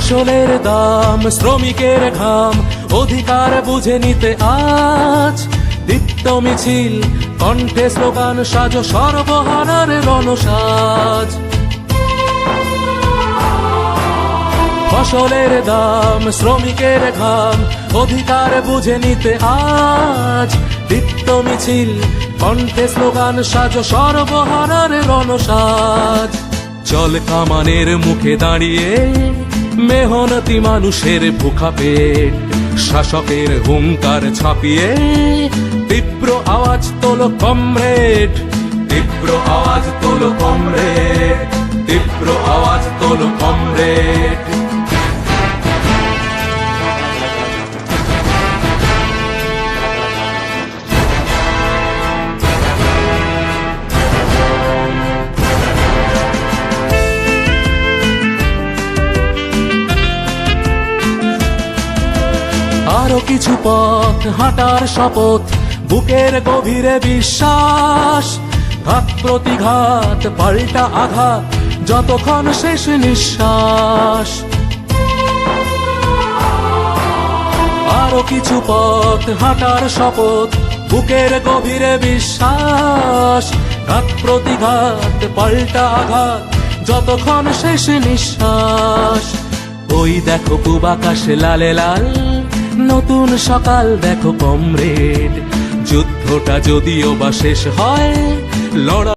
ফসলের দাম, শ্রমিকের ঘাম, অধিকার বুঝে নিতে আজ দীপ্ত মিছিল, কণ্ঠে স্লোগান সাজো, সর্বহারার রণসাজ। ফসলের দাম, শ্রমিকের ঘাম, অধিকার বুঝে নিতে আজ দীপ্ত মিছিল, কণ্ঠে স্লোগান সাজো, সর্বহারার রণসাজ। চল কামানের মুখে দাঁড়িয়ে মেহনতি মানুষের ভুখা পেট, শাসকের হুঙ্কার ছাপিয়ে তীব্র আওয়াজ তোলো কমরেড, তীব্র আওয়াজ তোলো কমরেড, তীব্র আওয়াজ তোলো কমরেড। আরো কিছু পথ হাঁটার শপথ, বুকের গভীরে বিশ্বাস, ঘাত প্রতিঘাত পাল্টা আঘাত, যতক্ষণ শেষ নিঃশ্বাস। আরো কিছু পথ হাঁটার শপথ, বুকের গভীরে বিশ্বাস, ঘাত প্রতিঘাত পাল্টা আঘাত, যতক্ষণ শেষ নিঃশ্বাস। ওই দেখো পূব আকাশে লালে লাল, নতুন সকাল দেখো কমরেড, যুদ্ধটা যদিও বা শেষ হয়, লড়াই